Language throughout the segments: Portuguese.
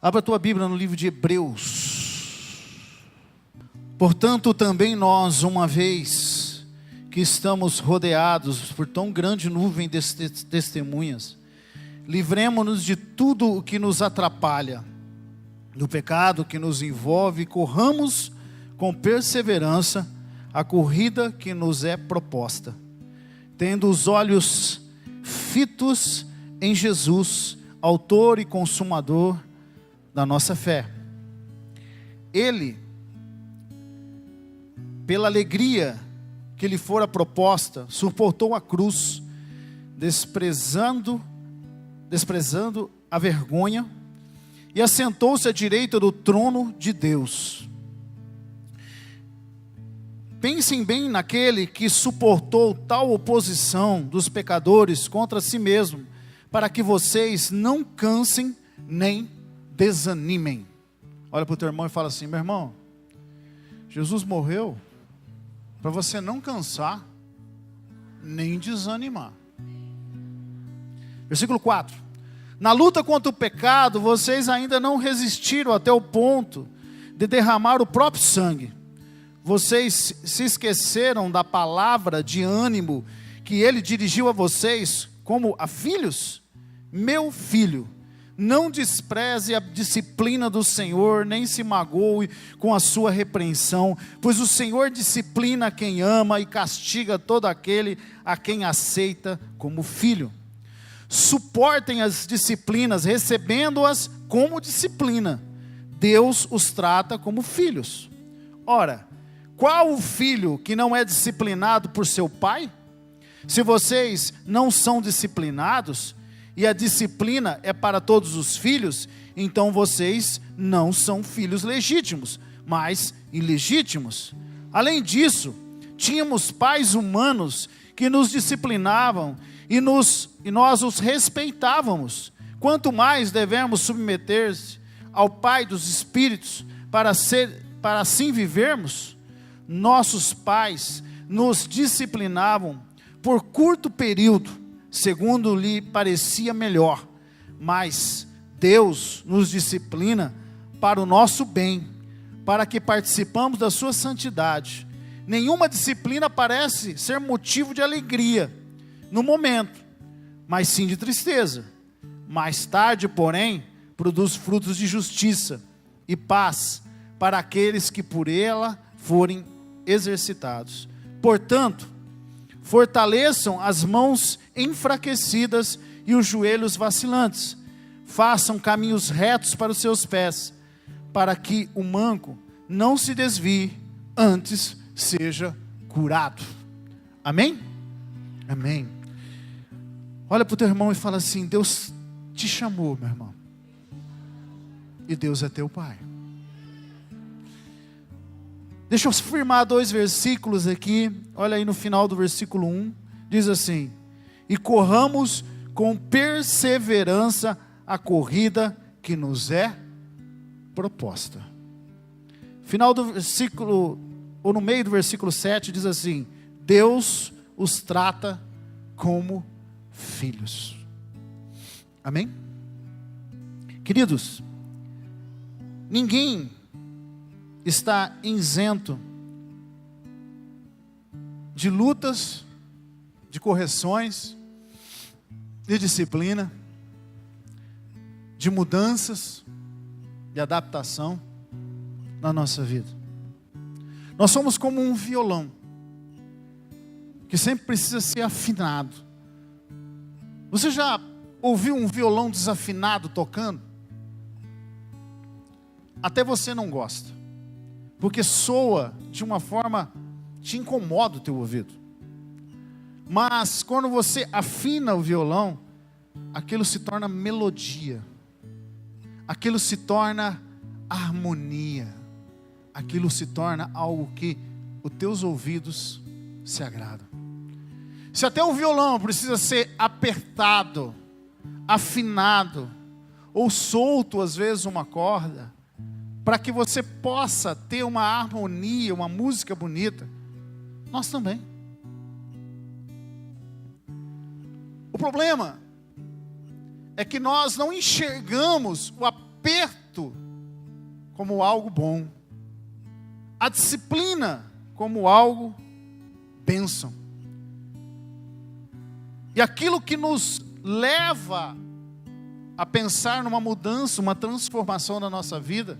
Abra a tua Bíblia no livro de Hebreus. Portanto, também nós, uma vez que estamos rodeados por tão grande nuvem de testemunhas, livremo-nos de tudo o que nos atrapalha, do pecado que nos envolve, e corramos com perseverança a corrida que nos é proposta, tendo os olhos fitos em Jesus, autor e consumador da nossa fé. Ele, pela alegria que lhe fora proposta, suportou a cruz, desprezando a vergonha, e assentou-se à direita do trono de Deus. Pensem bem naquele que suportou tal oposição dos pecadores contra si mesmo, para que vocês não cansem nem desanimem. Olha para o teu irmão e fala assim: meu irmão, Jesus morreu para você não cansar nem desanimar. Versículo 4: na luta contra o pecado, vocês ainda não resistiram até o ponto de derramar o próprio sangue. Vocês se esqueceram da palavra de ânimo que ele dirigiu a vocês como a filhos? Meu filho, não despreze a disciplina do Senhor, nem se magoe com a sua repreensão, pois o Senhor disciplina quem ama e castiga todo aquele a quem aceita como filho. Suportem as disciplinas, recebendo-as como disciplina. Deus os trata como filhos. Ora, qual o filho que não é disciplinado por seu pai? Se vocês não são disciplinados, e a disciplina é para todos os filhos, então vocês não são filhos legítimos, mas ilegítimos. Além disso, tínhamos pais humanos que nos disciplinavam e nós os respeitávamos. Quanto mais devemos submeter-se ao Pai dos Espíritos para assim vivermos? Nossos pais nos disciplinavam por curto período, segundo lhe parecia melhor, mas Deus nos disciplina para o nosso bem, para que participamos da sua santidade. Nenhuma disciplina parece ser motivo de alegria no momento, mas sim de tristeza. Mais tarde, porém, produz frutos de justiça e paz para aqueles que por ela forem exercitados. Portanto, fortaleçam as mãos enfraquecidas e os joelhos vacilantes. Façam caminhos retos para os seus pés, para que o manco não se desvie, antes seja curado. Amém? Amém. Olha para o teu irmão e fala assim: Deus te chamou, meu irmão, e Deus é teu Pai. Deixa eu afirmar 2 versículos aqui. Olha aí no final do versículo 1. Diz assim: e corramos com perseverança a corrida que nos é proposta. Final do versículo, ou no meio do versículo 7, diz assim: Deus os trata como filhos. Amém? Queridos, ninguém está isento de lutas, de correções, de disciplina, de mudanças, de adaptação na nossa vida. Nós somos como um violão, que sempre precisa ser afinado. Você já ouviu um violão desafinado tocando? Até você não gosta, porque soa de uma forma, te incomoda o teu ouvido. Mas quando você afina o violão, aquilo se torna melodia, aquilo se torna harmonia, aquilo se torna algo que os teus ouvidos se agradam. Se até o violão precisa ser apertado, afinado, ou solto às vezes uma corda, para que você possa ter uma harmonia, uma música bonita, nós também. O problema é que nós não enxergamos o aperto sofrimento como algo bom, a disciplina como algo bênção. E aquilo que nos leva a pensar numa mudança, uma transformação na nossa vida,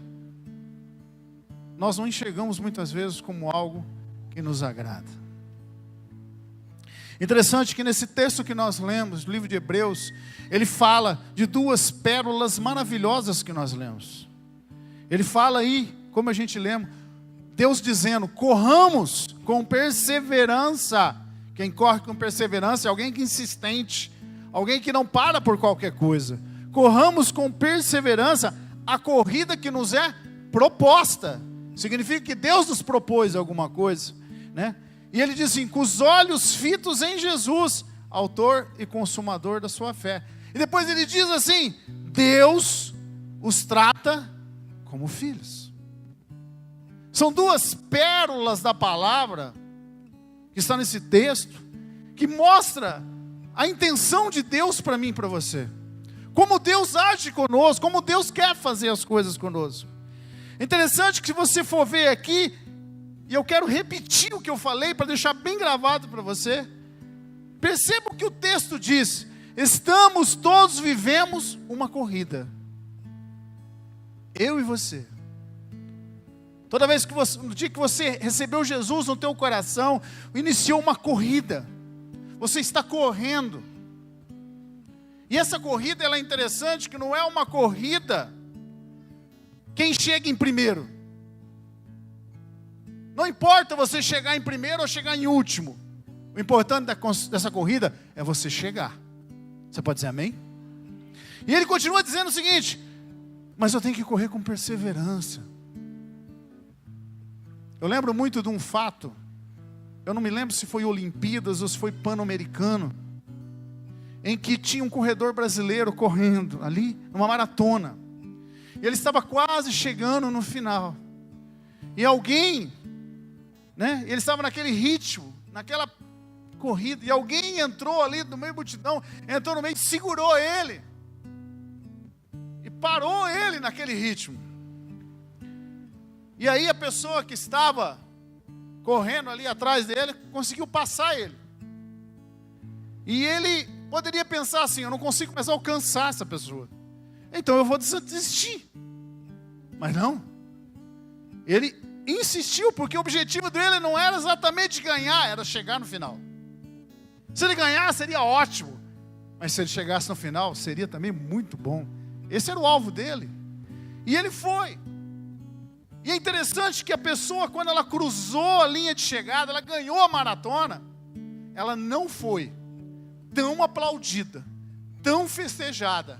nós não enxergamos muitas vezes como algo que nos agrada. Interessante que nesse texto que nós lemos, do livro de Hebreus, ele fala de duas pérolas maravilhosas que nós lemos. Ele fala aí, como a gente lembra, Deus dizendo: corramos com perseverança. Quem corre com perseverança é alguém que é insistente, alguém que não para por qualquer coisa. Corramos com perseverança a corrida que nos é proposta. Significa que Deus nos propôs alguma coisa, né? E ele diz assim: com os olhos fitos em Jesus, autor e consumador da sua fé. E depois ele diz assim: Deus os trata como filhos. São duas pérolas da palavra que está nesse texto, que mostra a intenção de Deus para mim e para você. Como Deus age conosco, como Deus quer fazer as coisas conosco. Interessante que se você for ver aqui, e eu quero repetir o que eu falei para deixar bem gravado para você. Perceba o que o texto diz: todos vivemos uma corrida. Eu e você. Toda vez que no dia que você recebeu Jesus no teu coração, iniciou uma corrida. Você está correndo. E essa corrida, ela é interessante, que não é uma corrida quem chega em primeiro. Não importa você chegar em primeiro ou chegar em último. O importante dessa corrida é você chegar. Você pode dizer amém? E ele continua dizendo o seguinte: mas eu tenho que correr com perseverança. Eu lembro muito de um fato, eu não me lembro se foi Olimpíadas ou se foi Pan-Americano, em que tinha um corredor brasileiro correndo ali, numa maratona. E ele estava quase chegando no final. E alguém, né, ele estava naquele ritmo, naquela corrida, e alguém entrou ali no meio da multidão, entrou no meio e segurou ele. E parou ele naquele ritmo. E aí a pessoa que estava correndo ali atrás dele, conseguiu passar ele. E ele poderia pensar assim: eu não consigo mais alcançar essa pessoa, então eu vou desistir. Mas não. Ele insistiu, porque o objetivo dele não era exatamente ganhar, era chegar no final. Se ele ganhar, seria ótimo. Mas se ele chegasse no final, seria também muito bom. Esse era o alvo dele. E ele foi. E é interessante que a pessoa, quando ela cruzou a linha de chegada, ela ganhou a maratona, ela não foi tão aplaudida, tão festejada,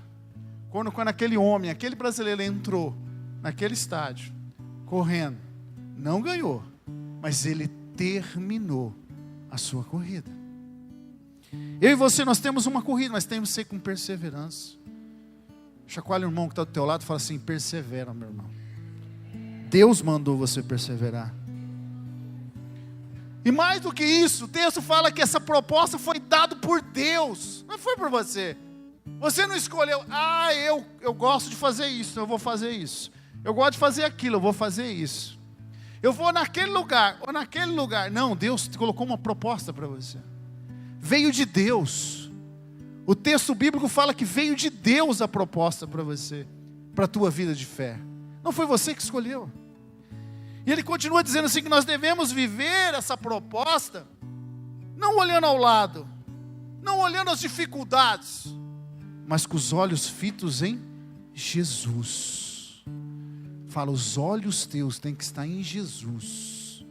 quando aquele homem, aquele brasileiro entrou naquele estádio, correndo, não ganhou, mas ele terminou a sua corrida. Eu e você, nós temos uma corrida, mas temos que ser com perseverança. Chacoalha o irmão que está do teu lado e fala assim: persevera, meu irmão. Deus mandou você perseverar. E mais do que isso, o texto fala que essa proposta foi dada por Deus, não foi por você. Você não escolheu: eu gosto de fazer isso, eu vou fazer isso. Eu gosto de fazer aquilo, eu vou fazer isso. Eu vou naquele lugar, ou naquele lugar. Não, Deus colocou uma proposta para você. Veio de Deus. O texto bíblico fala que veio de Deus a proposta para você, para a tua vida de fé. Não foi você que escolheu. E ele continua dizendo assim, que nós devemos viver essa proposta, não olhando ao lado, não olhando as dificuldades, mas com os olhos fitos em Jesus. Fala, os olhos teus têm que estar em Jesus.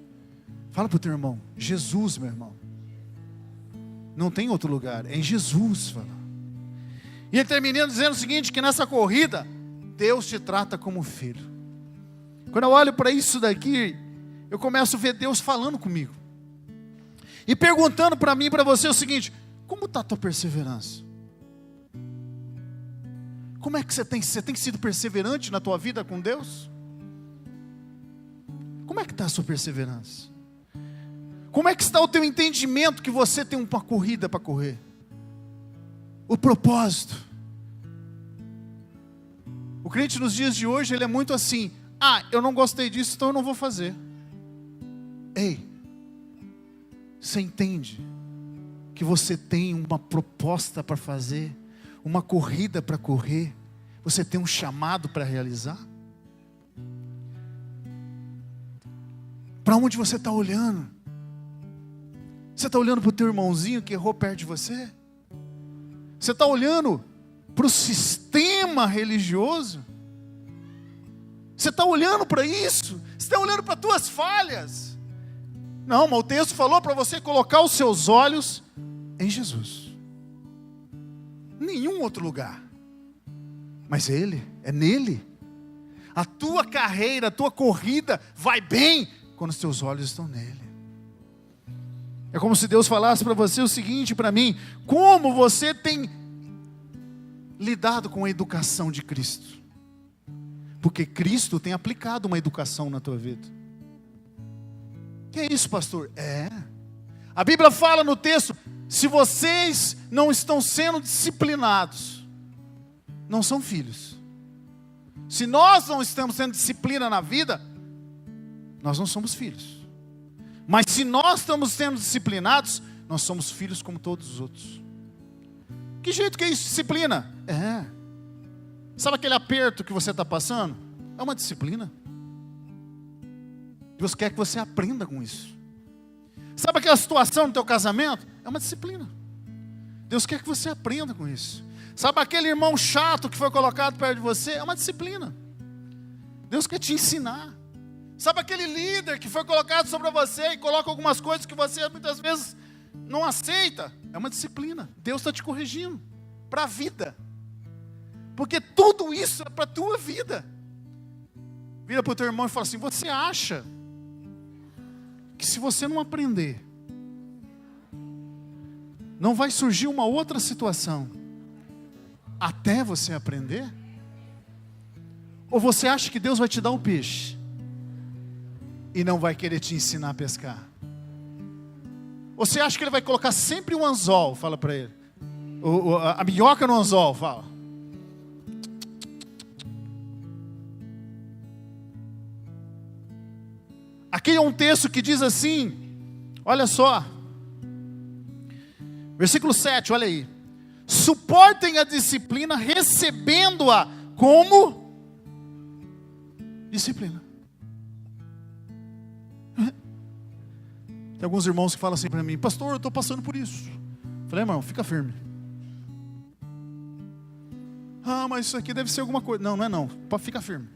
Fala para o teu irmão: Jesus, meu irmão. Não tem outro lugar, é em Jesus. Fala. E ele termina dizendo o seguinte, que nessa corrida, Deus te trata como filho. Quando eu olho para isso daqui, eu começo a ver Deus falando comigo. E perguntando para mim e para você o seguinte: como está a tua perseverança? Como é que você tem sido perseverante na tua vida com Deus? Como é que está a sua perseverança? Como é que está o teu entendimento que você tem uma corrida para correr? O propósito. O crente nos dias de hoje, ele é muito assim: eu não gostei disso, então eu não vou fazer. Ei, você entende que você tem uma proposta para fazer, uma corrida para correr, você tem um chamado para realizar? Para onde você está olhando? Você está olhando para o teu irmãozinho que errou perto de você? Você está olhando para o sistema religioso? Você está olhando para isso? Você está olhando para as tuas falhas? Não, mas o texto falou para você colocar os seus olhos em Jesus. Nenhum outro lugar. Mas Ele, é nele. A tua carreira, a tua corrida vai bem quando os teus olhos estão nele. É como se Deus falasse para você o seguinte, para mim: como você tem lidado com a educação de Cristo? Porque Cristo tem aplicado uma educação na tua vida. Que é isso, pastor? A Bíblia fala no texto: se vocês não estão sendo disciplinados, não são filhos. Se nós não estamos tendo disciplina na vida, nós não somos filhos. Mas se nós estamos sendo disciplinados, nós somos filhos como todos os outros. Que jeito que é isso, disciplina? Sabe aquele aperto que você está passando? É uma disciplina. Deus quer que você aprenda com isso. Sabe aquela situação no teu casamento? É uma disciplina. Deus quer que você aprenda com isso. Sabe aquele irmão chato que foi colocado perto de você? É uma disciplina. Deus quer te ensinar. Sabe aquele líder que foi colocado sobre você e coloca algumas coisas que você muitas vezes não aceita? É uma disciplina. Deus está te corrigindo para a vida. Porque tudo isso é para a tua vida. Vira para o teu irmão e fala assim: você acha que se você não aprender, não vai surgir uma outra situação até você aprender? Ou você acha que Deus vai te dar um peixe e não vai querer te ensinar a pescar? Ou você acha que Ele vai colocar sempre um anzol? Fala para ele. A minhoca no anzol, fala. Aqui é um texto que diz assim, olha só, versículo 7, olha aí: suportem a disciplina, recebendo-a como disciplina. Tem alguns irmãos que falam assim para mim: pastor, eu estou passando por isso. Falei: irmão, fica firme. Mas isso aqui deve ser alguma coisa. Não, não é não, fica firme.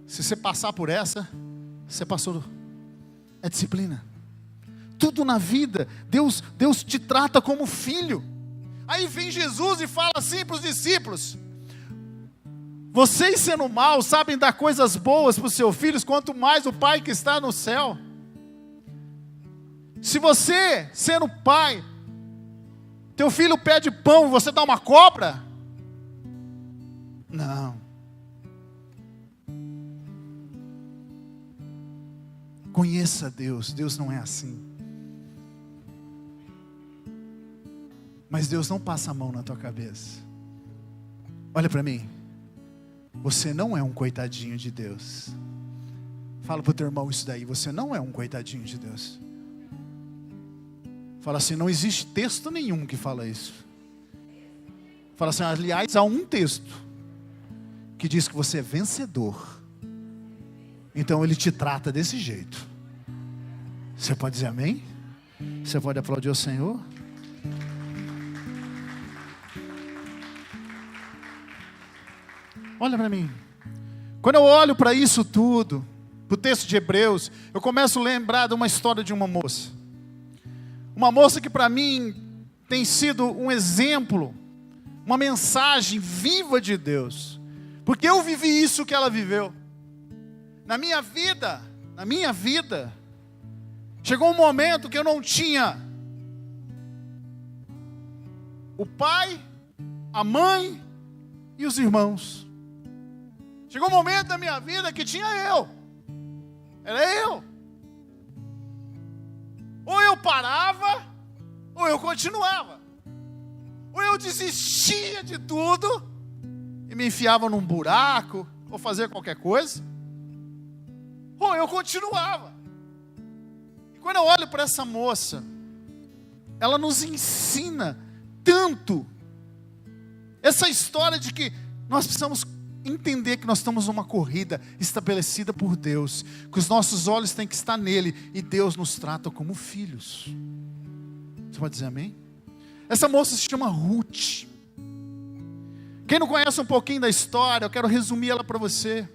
Se você passar por essa, você passou. É disciplina. Tudo na vida, Deus te trata como filho. Aí vem Jesus e fala assim para os discípulos: vocês sendo mal sabem dar coisas boas para os seus filhos, quanto mais o Pai que está no céu. Se você, sendo pai, teu filho pede pão e você dá uma cobra? Não. Conheça Deus. Deus não é assim. Mas Deus não passa a mão na tua cabeça. Olha para mim. Você não é um coitadinho de Deus. Fala para o teu irmão isso daí: você não é um coitadinho de Deus. Fala assim: não existe texto nenhum que fala isso. Fala assim: aliás, há um texto que diz que você é vencedor. Então Ele te trata desse jeito. Você pode dizer amém? Você pode aplaudir o Senhor? Olha para mim. Quando eu olho para isso tudo, para o texto de Hebreus, eu começo a lembrar de uma história de uma moça. Uma moça que para mim tem sido um exemplo, uma mensagem viva de Deus. Porque eu vivi isso que ela viveu. Na minha vida, chegou um momento que eu não tinha o pai, a mãe e os irmãos. Chegou um momento da minha vida que tinha eu. Era eu. Ou eu parava, ou eu continuava. Ou eu desistia de tudo, e me enfiavam num buraco, ou fazia qualquer coisa. Ou eu continuava. E quando eu olho para essa moça, ela nos ensina tanto essa história de que nós precisamos entender que nós estamos numa corrida estabelecida por Deus, que os nossos olhos têm que estar nele, e Deus nos trata como filhos. Você pode dizer amém? Essa moça se chama Ruth. Quem não conhece um pouquinho da história, eu quero resumir ela para você.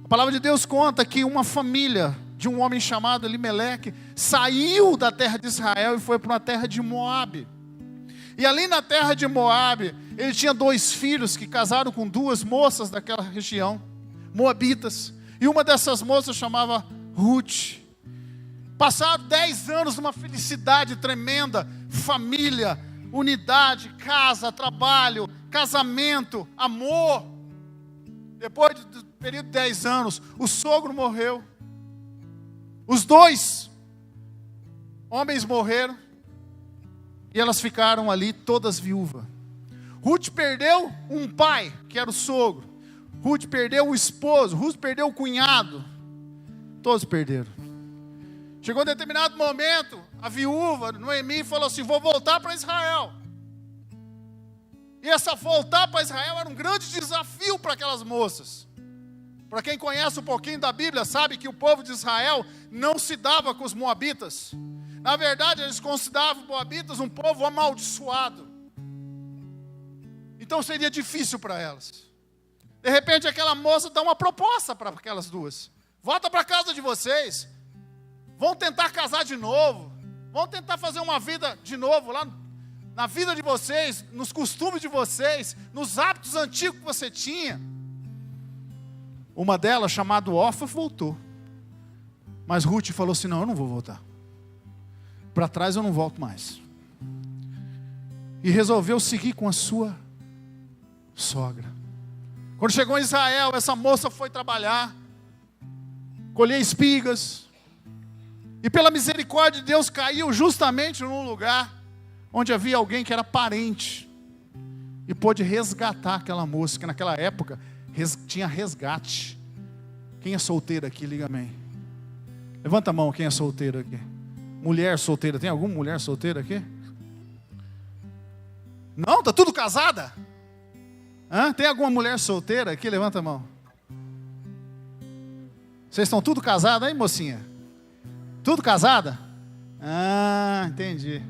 A palavra de Deus conta que uma família de um homem chamado Elimeleque saiu da terra de Israel e foi para uma terra de Moabe. E ali na terra de Moabe, ele tinha 2 filhos que casaram com 2 moças daquela região, moabitas. E uma dessas moças chamava Ruth. Passaram 10 anos numa felicidade tremenda, família, unidade, casa, trabalho, casamento, amor. Depois do período de 10 anos, o sogro morreu. Os 2 homens morreram. E elas ficaram ali todas viúvas. Ruth perdeu um pai, que era o sogro. Ruth perdeu o esposo. Ruth perdeu o cunhado. Todos perderam. Chegou um determinado momento, a viúva, Noemi, falou assim: vou voltar para Israel. E essa voltar para Israel era um grande desafio para aquelas moças. Para quem conhece um pouquinho da Bíblia, sabe que o povo de Israel não se dava com os moabitas. Na verdade, eles consideravam os moabitas um povo amaldiçoado. Então seria difícil para elas. De repente, aquela moça dá uma proposta para aquelas 2. Volta para casa de vocês. Vão tentar casar de novo. Vão tentar fazer uma vida de novo lá na vida de vocês, nos costumes de vocês, nos hábitos antigos que você tinha. Uma delas, chamada Orfa, voltou. Mas Ruth falou assim: não, eu não vou voltar. Para trás eu não volto mais. E resolveu seguir com a sua sogra. Quando chegou em Israel, essa moça foi trabalhar, colher espigas, e pela misericórdia de Deus caiu justamente num lugar onde havia alguém que era parente, e pôde resgatar aquela moça, que naquela época tinha resgate. Quem é solteiro aqui, liga amém. Levanta a mão quem é solteiro aqui. Mulher solteira, tem alguma mulher solteira aqui? Não? Está tudo casada? Tem alguma mulher solteira aqui? Levanta a mão. Vocês estão tudo casadas, hein, mocinha? Tudo casada? Entendi.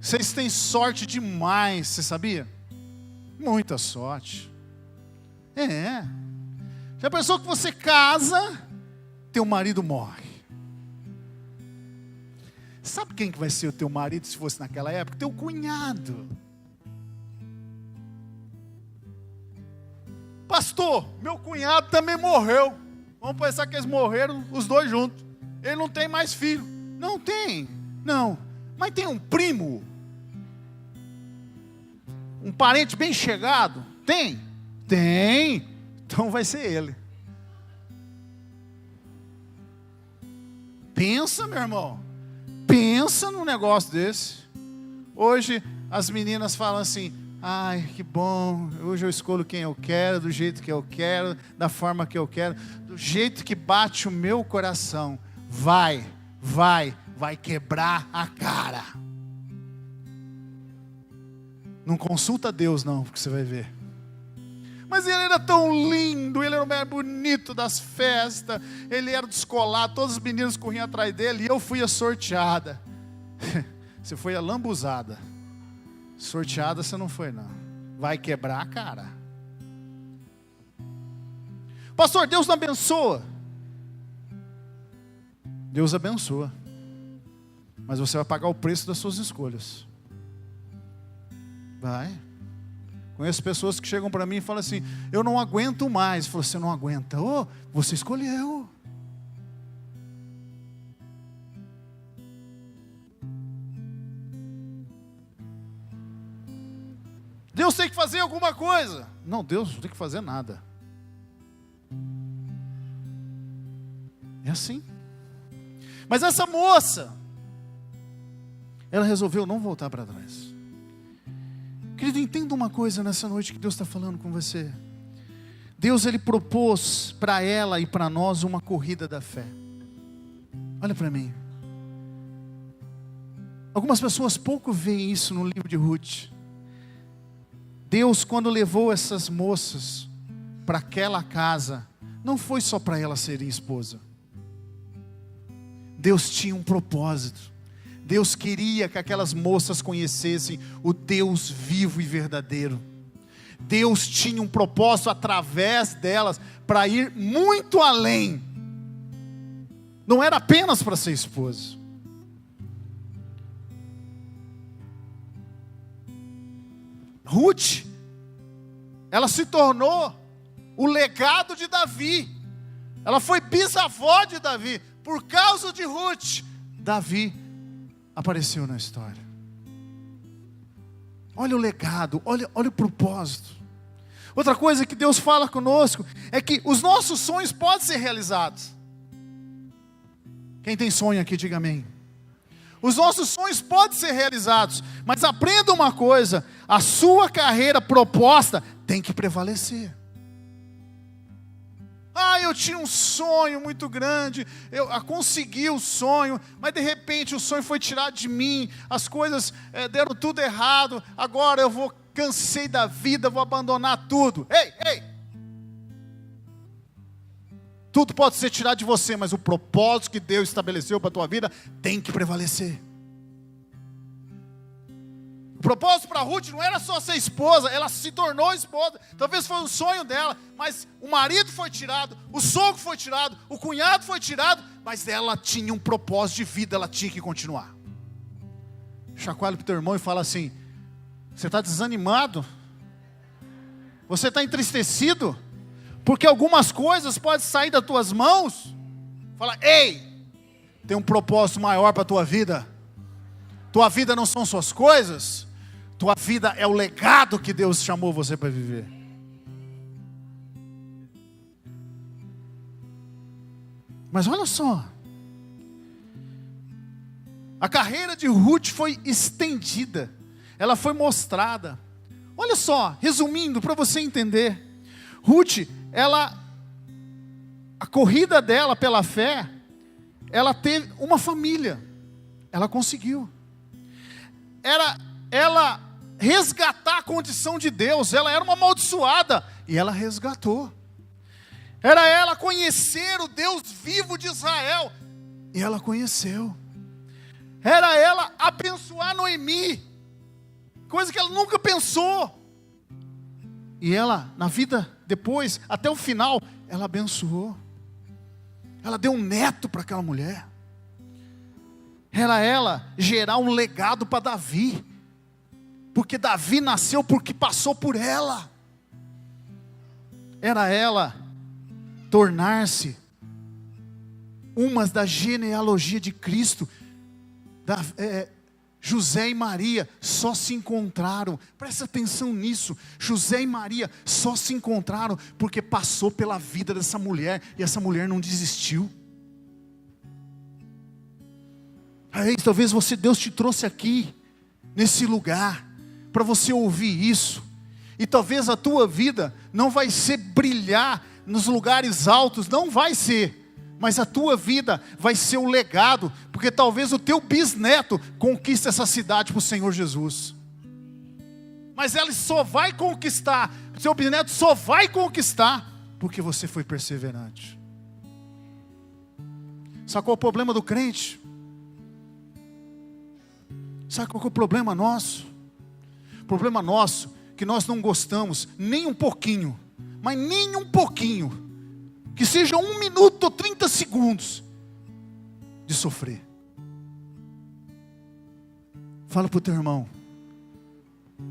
Vocês têm sorte demais, você sabia? Muita sorte. Já pensou que você casa, teu marido morre? Sabe quem que vai ser o teu marido se fosse naquela época? Teu cunhado. Pastor, meu cunhado também morreu. Vamos pensar que eles morreram os 2 juntos. Ele não tem mais filho. Não tem, não. Mas tem um primo. Um parente bem chegado. Tem? Tem. Então vai ser ele. Pensa, meu irmão. Pensa num negócio desse. Hoje as meninas falam assim: ai, que bom, hoje eu escolho quem eu quero, do jeito que eu quero, da forma que eu quero, do jeito que bate o meu coração. Vai quebrar a cara. Não consulta Deus não, porque você vai ver. Mas ele era tão lindo, ele era o mais bonito das festas, ele era descolado, todos os meninos corriam atrás dele, e eu fui a sorteada. Você foi a lambuzada. Sorteada você não foi não. Vai quebrar a cara. Pastor, Deus não abençoa. Deus abençoa. Mas você vai pagar o preço das suas escolhas. Vai. Conheço pessoas que chegam para mim e falam assim: eu não aguento mais. Eu falo: você não aguenta? Você escolheu. Deus tem que fazer alguma coisa. Não, Deus não tem que fazer nada. É assim. Mas essa moça, ela resolveu não voltar para trás. Querido, entenda uma coisa nessa noite que Deus está falando com você. Deus, Ele propôs para ela e para nós uma corrida da fé. Olha para mim. Algumas pessoas pouco veem isso no livro de Ruth. Deus, quando levou essas moças para aquela casa, não foi só para elas serem esposa. Deus tinha um propósito. Deus queria que aquelas moças conhecessem o Deus vivo e verdadeiro. Deus tinha um propósito através delas para ir muito além. Não era apenas para ser esposa. Ruth, ela se tornou o legado de Davi. Ela foi bisavó de Davi. Por causa de Ruth, Davi apareceu na história. Olha o legado, olha o propósito. Outra coisa que Deus fala conosco é que os nossos sonhos podem ser realizados. Quem tem sonho aqui, diga amém. Os nossos sonhos podem ser realizados, mas aprenda uma coisa: a sua carreira proposta tem que prevalecer. Eu tinha um sonho muito grande, eu consegui o sonho, mas de repente o sonho foi tirado de mim, as coisas deram tudo errado, agora cansei da vida, vou abandonar tudo. Ei! Tudo pode ser tirado de você, mas o propósito que Deus estabeleceu para a tua vida tem que prevalecer. O propósito para Ruth não era só ser esposa, ela se tornou esposa. Talvez foi um sonho dela, mas o marido foi tirado, o sogro foi tirado, o cunhado foi tirado, mas ela tinha um propósito de vida, ela tinha que continuar. Chacoalha para o teu irmão e fala assim: você está desanimado? Você está entristecido? Porque algumas coisas podem sair das tuas mãos? Fala: ei, tem um propósito maior para a tua vida. Tua vida não são suas coisas, tua vida é o legado que Deus chamou você para viver. Mas olha só, a carreira de Ruth foi estendida, ela foi mostrada. Olha só, resumindo para você entender, Ruth, a corrida dela pela fé, ela teve uma família, ela conseguiu. Era ela resgatar a condição de Deus. Ela era uma amaldiçoada e ela resgatou. Era ela conhecer o Deus vivo de Israel e ela conheceu. Era ela abençoar Noemi, coisa que ela nunca pensou. E ela, na vida depois, até o final, ela abençoou. Ela deu um neto para aquela mulher. Era ela gerar um legado para Davi, porque Davi nasceu porque passou por ela. Era ela tornar-se uma da genealogia de Cristo. José e Maria só se encontraram, presta atenção nisso, José e Maria só se encontraram porque passou pela vida dessa mulher, e essa mulher não desistiu. Talvez Deus te trouxe aqui, nesse lugar, para você ouvir isso, e talvez a tua vida não vai ser brilhar nos lugares altos, não vai ser, mas a tua vida vai ser o legado, porque talvez o teu bisneto conquiste essa cidade para o Senhor Jesus, mas ela só vai conquistar, o seu bisneto só vai conquistar, porque você foi perseverante. Sabe qual é o problema do crente? Sabe qual é o problema nosso? O problema nosso é que nós não gostamos nem um pouquinho, mas nem um pouquinho, que seja 1 minuto ou 30 segundos de sofrer. Fala para o teu irmão: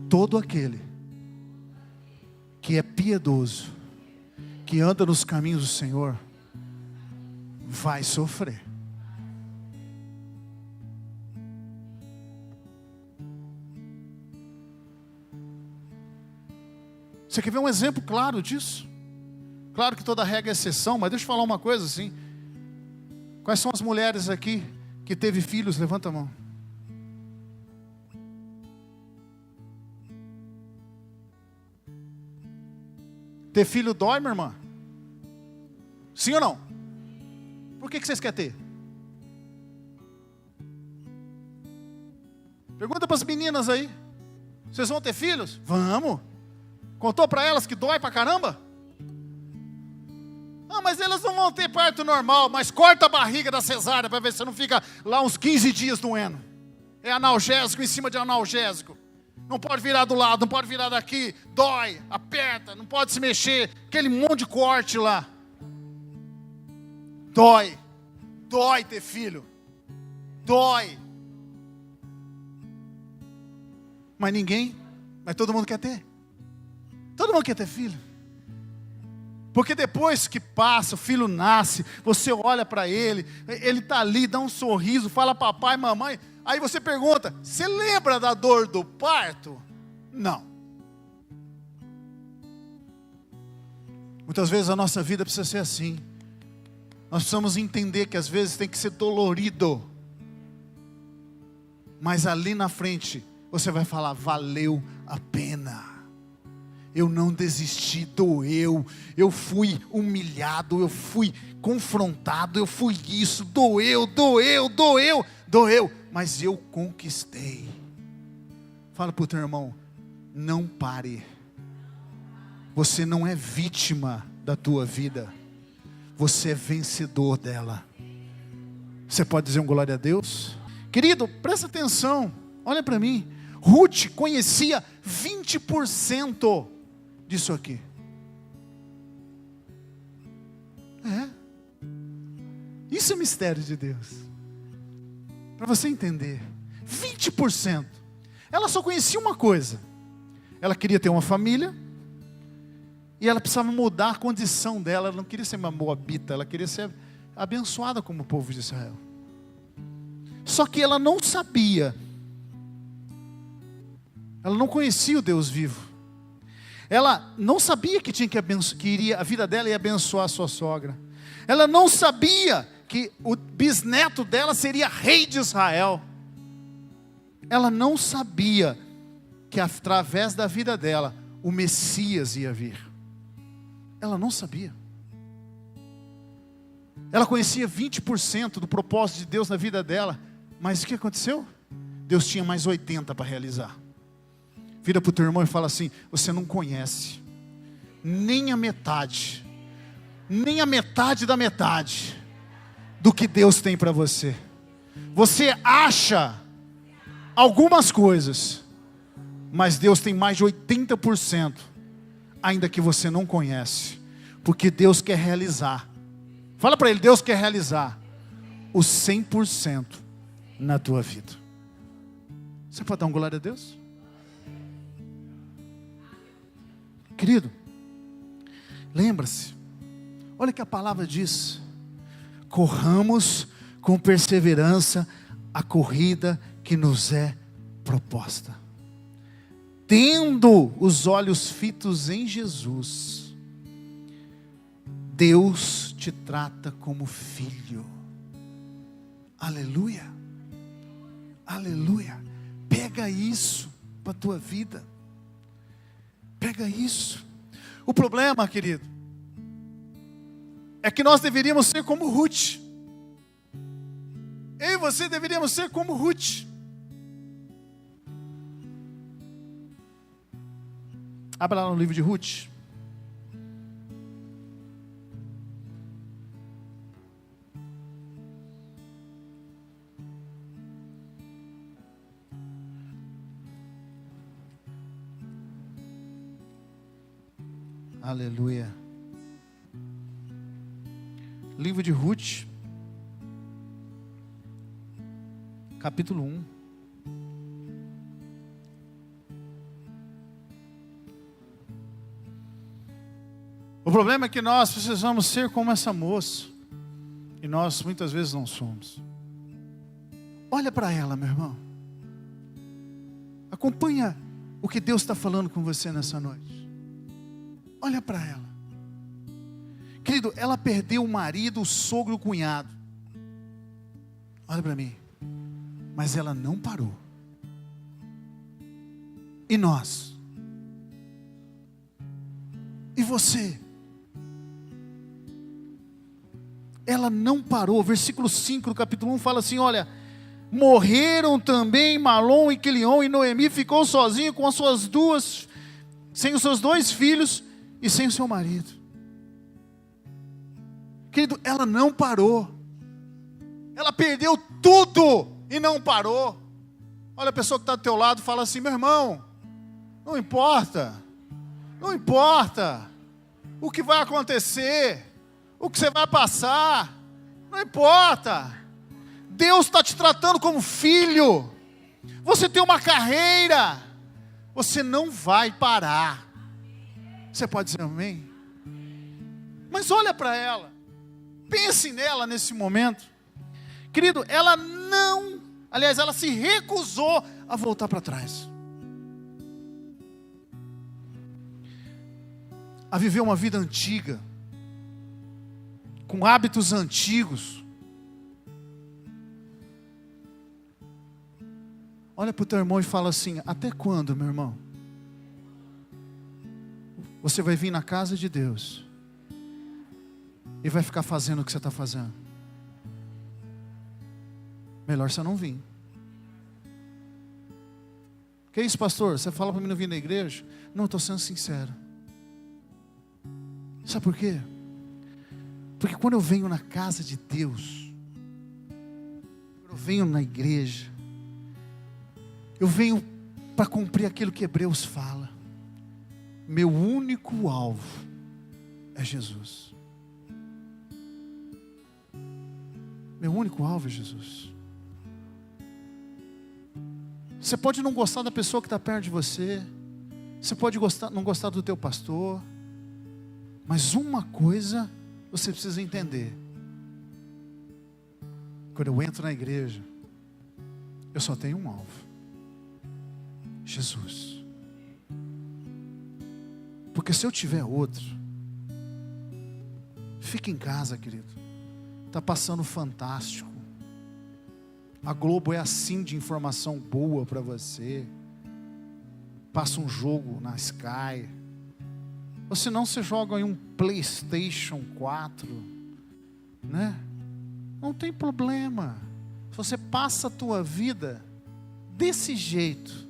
todo aquele que é piedoso, que anda nos caminhos do Senhor, vai sofrer. Você quer ver um exemplo claro disso? Claro que toda regra é exceção, mas deixa eu falar uma coisa assim. Quais são as mulheres aqui que teve filhos? Levanta a mão. Ter filho dói, minha irmã? Sim ou não? Por que vocês querem ter? Pergunta para as meninas aí. Vocês vão ter filhos? Vamos. Contou para elas que dói pra caramba? Ah, mas elas não vão ter parto normal. Mas corta a barriga da cesárea para ver se não fica lá uns 15 dias doendo. É analgésico em cima de analgésico. Não pode virar do lado, não pode virar daqui. Dói, aperta, não pode se mexer. Aquele monte de corte lá. Dói. Dói ter filho. Dói. Mas todo mundo quer ter. Todo mundo quer ter filho. Porque depois que passa, o filho nasce, você olha para ele está ali, dá um sorriso, fala papai, mamãe. Aí você pergunta, você lembra da dor do parto? Não. Muitas vezes a nossa vida precisa ser assim. Nós precisamos entender que às vezes tem que ser dolorido. Mas ali na frente, você vai falar, valeu a pena. Eu não desisti, doeu. Eu fui humilhado, eu fui confrontado, eu fui isso, doeu. Mas eu conquistei. Fala para o teu irmão, não pare. Você não é vítima da tua vida. Você é vencedor dela. Você pode dizer um glória a Deus? Querido, presta atenção. Olha para mim. Ruth conhecia 20% disso aqui. Isso é mistério de Deus. Para você entender. 20%. Ela só conhecia uma coisa. Ela queria ter uma família. E ela precisava mudar a condição dela. Ela não queria ser uma moabita. Ela queria ser abençoada como o povo de Israel. Só que ela não sabia. Ela não conhecia o Deus vivo. Ela não sabia que a vida dela ia abençoar a sua sogra. Ela não sabia que o bisneto dela seria rei de Israel. Ela não sabia que através da vida dela, o Messias ia vir. Ela não sabia. Ela conhecia 20% do propósito de Deus na vida dela. Mas o que aconteceu? Deus tinha mais 80% para realizar. Vira para o teu irmão e fala assim, você não conhece nem a metade da metade do que Deus tem para você. Você acha algumas coisas, mas Deus tem mais de 80%, ainda que você não conhece, porque Deus quer realizar. Fala para ele, Deus quer realizar os 100% na tua vida. Você pode dar um glória a Deus? Querido, lembra-se, olha que a palavra diz, corramos com perseverança a corrida que nos é proposta, tendo os olhos fitos em Jesus. Deus te trata como filho. Aleluia, aleluia. Pega isso para a tua vida. Pega isso. O problema, querido, é que nós deveríamos ser como Ruth. Eu e você deveríamos ser como Ruth. Abra lá no livro de Ruth. Aleluia. Livro de Ruth, capítulo 1. O problema é que nós precisamos ser como essa moça, e nós muitas vezes não somos. Olha para ela, meu irmão. Acompanha o que Deus está falando com você nessa noite. Olha para ela. Querido, ela perdeu o marido, o sogro, o cunhado. Olha para mim. Mas ela não parou. E nós? E você? Ela não parou. Versículo 5 do capítulo 1 fala assim, olha, morreram também Malom e Quilion, e Noemi ficou sozinha com as suas sem os seus 2 filhos e sem o seu marido. Querido, ela não parou. Ela perdeu tudo e não parou. Olha a pessoa que está do teu lado e fala assim, meu irmão, não importa o que vai acontecer, o que você vai passar, não importa. Deus está te tratando como filho. Você tem uma carreira. Você não vai parar. Você pode dizer amém? Mas olha para ela. Pense nela nesse momento. Querido, ela se recusou a voltar para trás. A viver uma vida antiga, com hábitos antigos. Olha para o teu irmão e fala assim, até quando, meu irmão? Você vai vir na casa de Deus e vai ficar fazendo o que você está fazendo? Melhor você não vir. Que isso, pastor? Você fala para mim não vir na igreja? Não, estou sendo sincero. Sabe por quê? Porque quando eu venho na casa de Deus, quando eu venho na igreja, eu venho para cumprir aquilo que Hebreus fala. Meu único alvo é Jesus. Meu único alvo é Jesus. Você pode não gostar da pessoa que está perto de você. Você pode não gostar do teu pastor. Mas uma coisa você precisa entender. Quando eu entro na igreja, eu só tenho um alvo. Jesus. Porque se eu tiver outro, fica em casa, querido. Está passando Fantástico. A Globo é assim de informação boa para você. Passa um jogo na Sky. Ou se não, você joga em um PlayStation 4. Né? Não tem problema. Se você passa a tua vida desse jeito.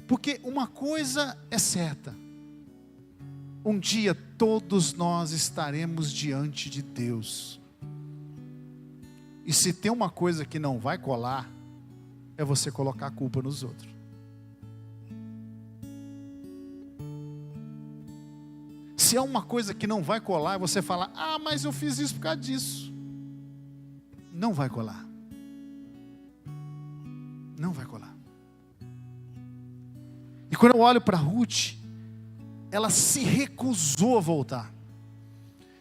Porque uma coisa é certa. Um dia todos nós estaremos diante de Deus. E se tem uma coisa que não vai colar, é você colocar a culpa nos outros. Se é uma coisa que não vai colar, é você falar, mas eu fiz isso por causa disso. Não vai colar. Não vai colar. E quando eu olho para Ruth, ela se recusou a voltar.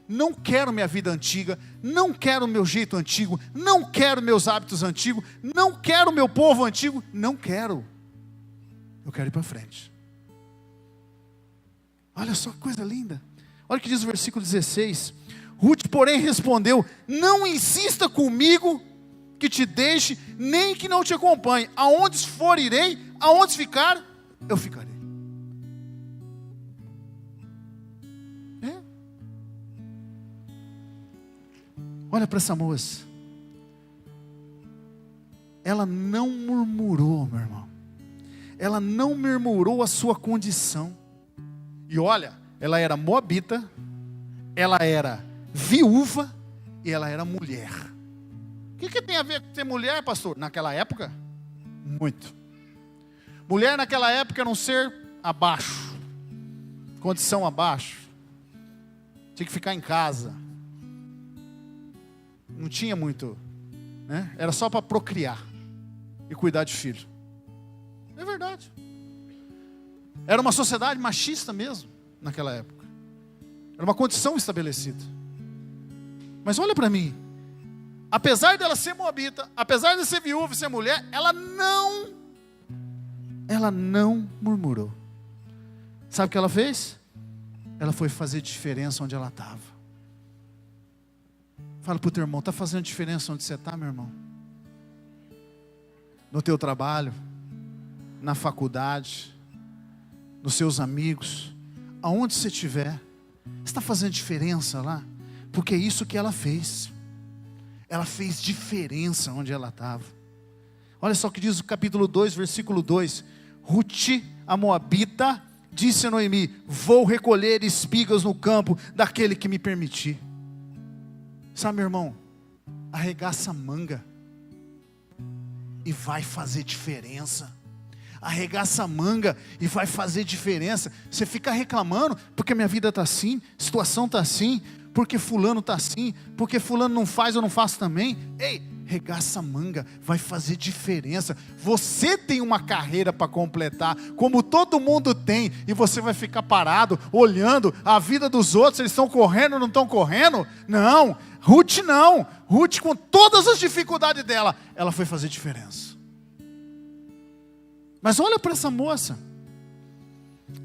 Não quero minha vida antiga, não quero meu jeito antigo, não quero meus hábitos antigos, não quero meu povo antigo, não quero. Eu quero ir para frente. Olha só que coisa linda. Olha o que diz o versículo 16. Ruth, porém, respondeu, não insista comigo que te deixe, nem que não te acompanhe. Aonde for irei, aonde ficar, eu ficarei. Olha para essa moça. Ela não murmurou, meu irmão. Ela não murmurou a sua condição. E olha, ela era moabita, ela era viúva e ela era mulher. O que tem a ver com ser mulher, pastor? Naquela época, muito. Mulher naquela época era um ser abaixo, condição abaixo. Tinha que ficar em casa. Não tinha muito, né? Era só para procriar e cuidar de filho. É verdade. Era uma sociedade machista mesmo, naquela época. Era uma condição estabelecida. Mas olha para mim. Apesar dela ser moabita, apesar de ser viúva e ser mulher, ela não murmurou. Sabe o que ela fez? Ela foi fazer diferença onde ela estava. Fala para o teu irmão, está fazendo diferença onde você está, meu irmão? No teu trabalho, na faculdade, nos seus amigos, aonde você estiver, está fazendo diferença lá? Porque é isso que ela fez. Ela fez diferença onde ela estava. Olha só o que diz o capítulo 2, versículo 2. Ruth, a moabita, disse a Noemi: vou recolher espigas no campo daquele que me permitir. Sabe, meu irmão, arregaça a manga e vai fazer diferença. Arregaça a manga e vai fazer diferença. Você fica reclamando porque minha vida está assim, situação está assim, porque fulano está assim, porque fulano não faz, eu não faço também. Ei, arregaça a manga, vai fazer diferença. Você tem uma carreira para completar, como todo mundo tem, e você vai ficar parado, olhando a vida dos outros, eles estão correndo ou não estão correndo? Não, Ruth não. Ruth, com todas as dificuldades dela, ela foi fazer diferença. Mas olha para essa moça,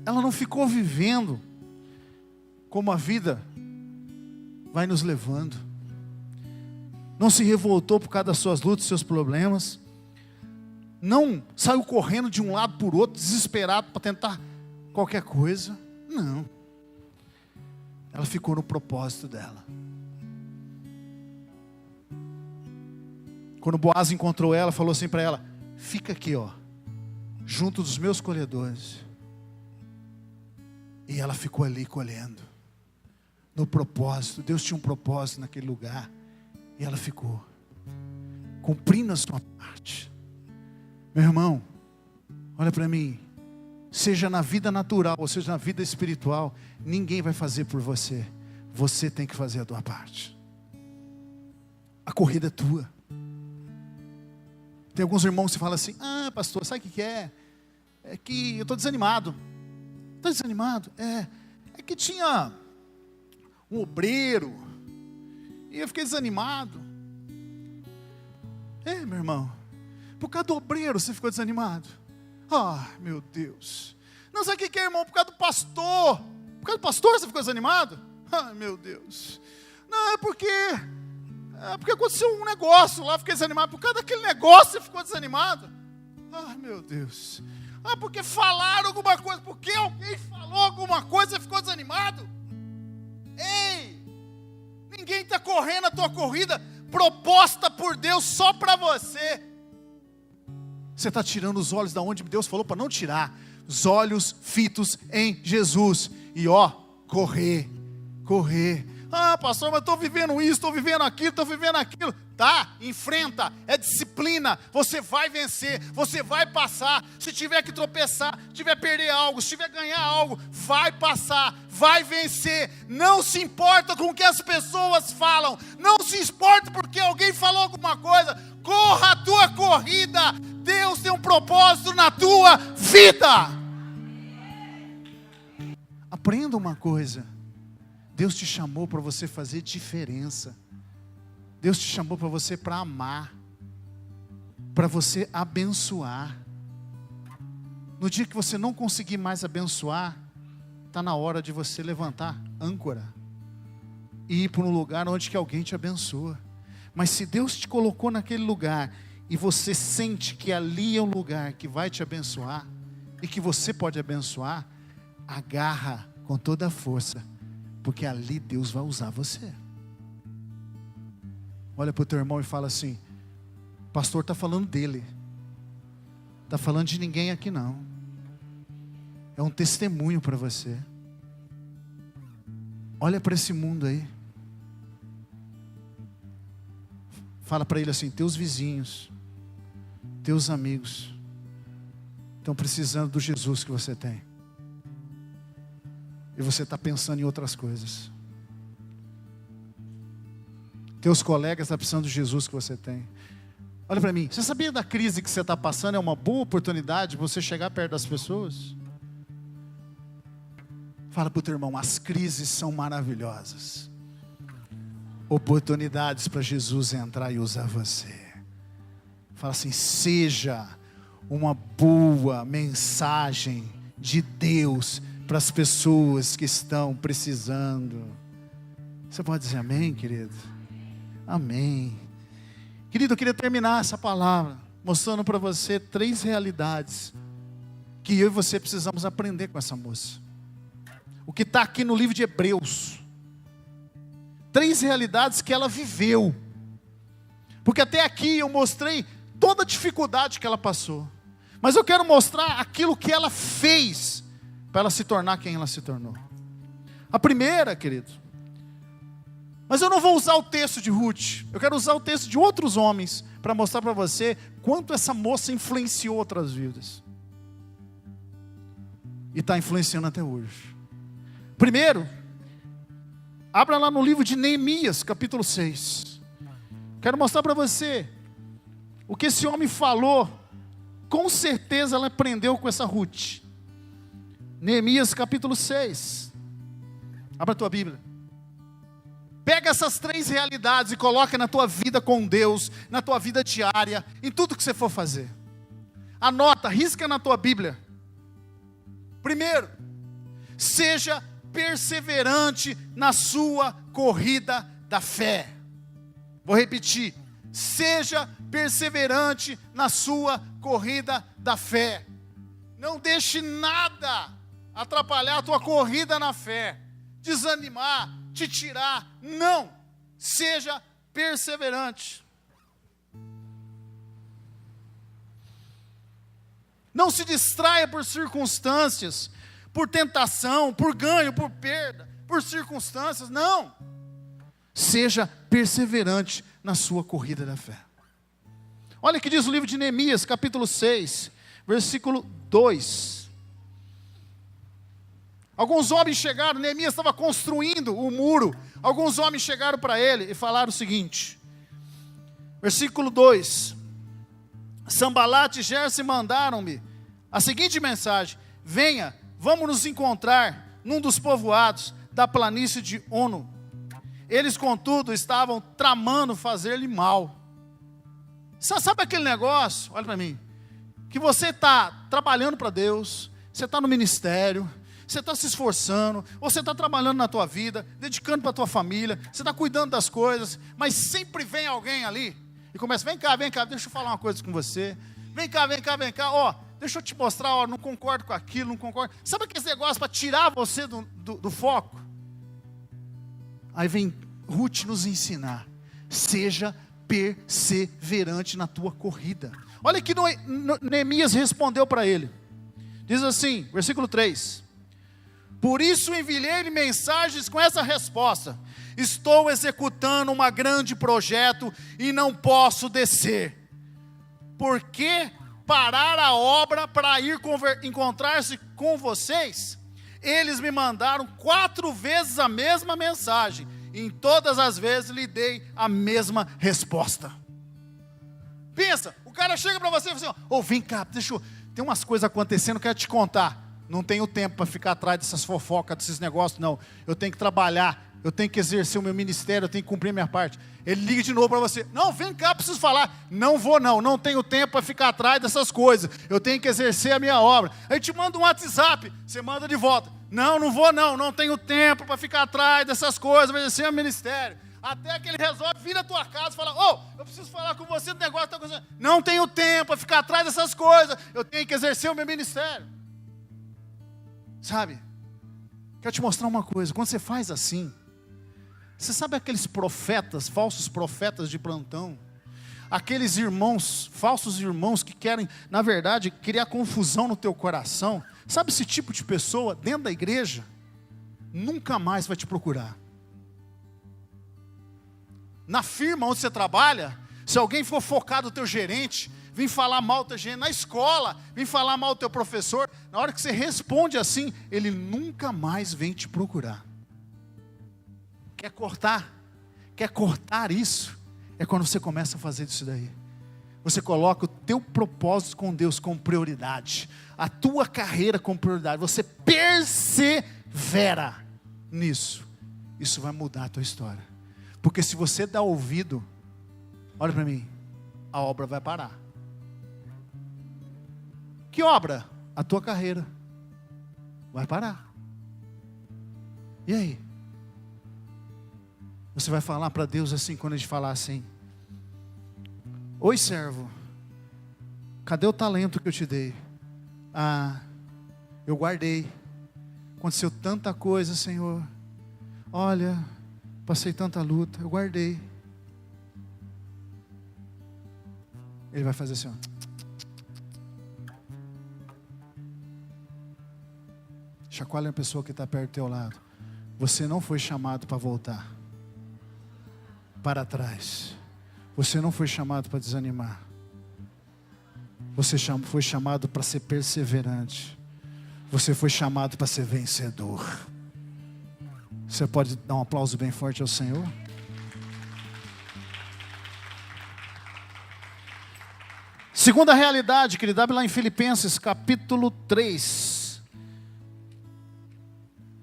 ela não ficou vivendo como a vida vai nos levando, não se revoltou por causa das suas lutas, seus problemas, não saiu correndo de um lado para o outro, desesperado para tentar qualquer coisa, não, ela ficou no propósito dela. Quando Boaz encontrou ela, falou assim para ela: fica aqui, junto dos meus colhedores. E ela ficou ali colhendo, no propósito. Deus tinha um propósito naquele lugar, e ela ficou, cumprindo a sua parte. Meu irmão, olha para mim, seja na vida natural, ou seja na vida espiritual, ninguém vai fazer por você, você tem que fazer a tua parte. A corrida é tua. Tem alguns irmãos que falam assim: ah, pastor, sabe o que é? É que eu estou desanimado. Está desanimado? É que tinha um obreiro, e eu fiquei desanimado. Meu irmão, por causa do obreiro você ficou desanimado? Ah, meu Deus. Não sabe o que é, irmão? Por causa do pastor. Por causa do pastor você ficou desanimado? Ah, meu Deus. Não, é porque aconteceu um negócio lá, fiquei desanimado. Por causa daquele negócio você ficou desanimado? Ah, meu Deus. Ah, porque falaram alguma coisa, porque alguém falou alguma coisa, você ficou desanimado? Ei, ninguém está correndo a tua corrida proposta por Deus só para você. Você está tirando os olhos da onde Deus falou para não tirar. Os olhos fitos em Jesus. E correr. Ah, pastor, mas estou vivendo isso, estou vivendo aquilo, Tá, enfrenta, é disciplina. Você vai vencer, você vai passar. Se tiver que tropeçar, se tiver perder algo, se tiver ganhar algo, vai passar, vai vencer. Não se importa com o que as pessoas falam, não se importa porque alguém falou alguma coisa. Corra a tua corrida. Deus tem um propósito na tua vida. Aprenda uma coisa: Deus te chamou para você fazer diferença. Deus te chamou para você para amar, para você abençoar. No dia que você não conseguir mais abençoar, está na hora de você levantar âncora e ir para um lugar onde que alguém te abençoa. Mas se Deus te colocou naquele lugar e você sente que ali é um lugar que vai te abençoar e que você pode abençoar, agarra com toda a força, porque ali Deus vai usar você. Olha para o teu irmão e fala assim: o pastor está falando dele, está falando de ninguém aqui não. É um testemunho para você. Olha para esse mundo aí. Fala para ele assim: teus vizinhos, teus amigos estão precisando do Jesus que você tem. E você está pensando em outras coisas. Teus colegas estão precisando do Jesus que você tem. Olha para mim, você sabia da crise que você está passando? É uma boa oportunidade para você chegar perto das pessoas. Fala para o teu irmão: as crises são maravilhosas. Oportunidades para Jesus entrar e usar você. Fala assim: seja uma boa mensagem de Deus para as pessoas que estão precisando. Você pode dizer amém, querido? Amém. Querido, eu queria terminar essa palavra mostrando para você 3 realidades que eu e você precisamos aprender com essa moça. o que está aqui no livro de Hebreus. 3 realidades que ela viveu. Porque até aqui eu mostrei toda a dificuldade que ela passou. Mas eu quero mostrar aquilo que ela fez para ela se tornar quem ela se tornou. A primeira, querido, mas eu não vou usar o texto de Ruth, eu quero usar o texto de outros homens para mostrar para você quanto essa moça influenciou outras vidas. E está influenciando até hoje. Primeiro, abra lá no livro de Neemias, capítulo 6. Quero mostrar para você o que esse homem falou. Com certeza ela aprendeu com essa Ruth. Neemias capítulo 6. Abra a tua Bíblia. Pega essas 3 realidades e coloca na tua vida com Deus, na tua vida diária, em tudo que você for fazer. Anota, risca na tua Bíblia. Primeiro, seja perseverante na sua corrida da fé. Vou repetir. Seja perseverante na sua corrida da fé. Não deixe nada atrapalhar a tua corrida na fé, desanimar, te tirar. Não, seja perseverante. Não se distraia por circunstâncias, por tentação, por ganho, por perda, por circunstâncias. Não, seja perseverante na sua corrida da fé. Olha o que diz o livro de Neemias, capítulo 6, versículo 2. Alguns homens chegaram, Neemias estava construindo o muro. Alguns homens chegaram para ele e falaram o seguinte, versículo 2: Sambalat e Gerse mandaram-me a seguinte mensagem: venha, vamos nos encontrar num dos povoados da planície de Ono. Eles, contudo, estavam tramando fazer-lhe mal. Sabe aquele negócio, olha para mim, que você está trabalhando para Deus, você está no ministério, você está se esforçando, ou você está trabalhando na tua vida, dedicando para a tua família, você está cuidando das coisas, mas sempre vem alguém ali e começa: vem cá, deixa eu falar uma coisa com você, vem cá, ó, deixa eu te mostrar, ó, não concordo com aquilo, não concordo. Sabe aquele negócio para tirar você do foco? Aí vem Ruth nos ensinar: seja perseverante na tua corrida. Olha que Neemias respondeu para ele. Diz assim, versículo 3: por isso enviei-lhe mensagens com essa resposta: estou executando um grande projeto e não posso descer. Por que parar a obra para ir encontrar-se com vocês? Eles me mandaram 4 vezes a mesma mensagem. Em todas as vezes lhe dei a mesma resposta. Pensa, o cara chega para você e fala assim: ô, vem cá, tem umas coisas acontecendo, quero te contar. Não tenho tempo para ficar atrás dessas fofocas, desses negócios, não. Eu tenho que trabalhar, eu tenho que exercer o meu ministério, eu tenho que cumprir a minha parte. Ele liga de novo para você: não, vem cá, preciso falar. Não vou não tenho tempo para ficar atrás dessas coisas. Eu tenho que exercer a minha obra. Aí te manda um WhatsApp, você manda de volta: não vou não tenho tempo para ficar atrás dessas coisas, vai exercer o ministério. Até que ele resolve vir na tua casa e fala: eu preciso falar com você do negócio que está acontecendo. Não tenho tempo para ficar atrás dessas coisas, eu tenho que exercer o meu ministério. Sabe, quero te mostrar uma coisa: quando você faz assim, você sabe aqueles profetas, falsos profetas de plantão, aqueles irmãos, falsos irmãos que querem, na verdade, criar confusão no teu coração. Sabe esse tipo de pessoa dentro da igreja? Nunca mais vai te procurar. Na firma onde você trabalha, se alguém for focar do teu gerente, vem falar mal do teu gerente, na escola, vem falar mal do teu professor, na hora que você responde assim, ele nunca mais vem te procurar. Quer cortar isso? É quando você começa a fazer isso daí. Você coloca o teu propósito com Deus como prioridade, a tua carreira como prioridade, você persevera nisso. Isso vai mudar a tua história. Porque se você dá ouvido, olha para mim, a obra vai parar. Que obra? A tua carreira vai parar. E aí? Você vai falar para Deus assim, quando a gente falar assim: oi, servo, cadê o talento que eu te dei? Ah, eu guardei. Aconteceu tanta coisa, Senhor. Olha, passei tanta luta, eu guardei. Ele vai fazer assim, ó. Chacoalha a pessoa que está perto do teu lado. Você não foi chamado para voltar para trás. Você não foi chamado para desanimar. Você foi chamado para ser perseverante. Você foi chamado para ser vencedor. Você pode dar um aplauso bem forte ao Senhor? Segunda realidade, querida, abre lá em Filipenses capítulo 3.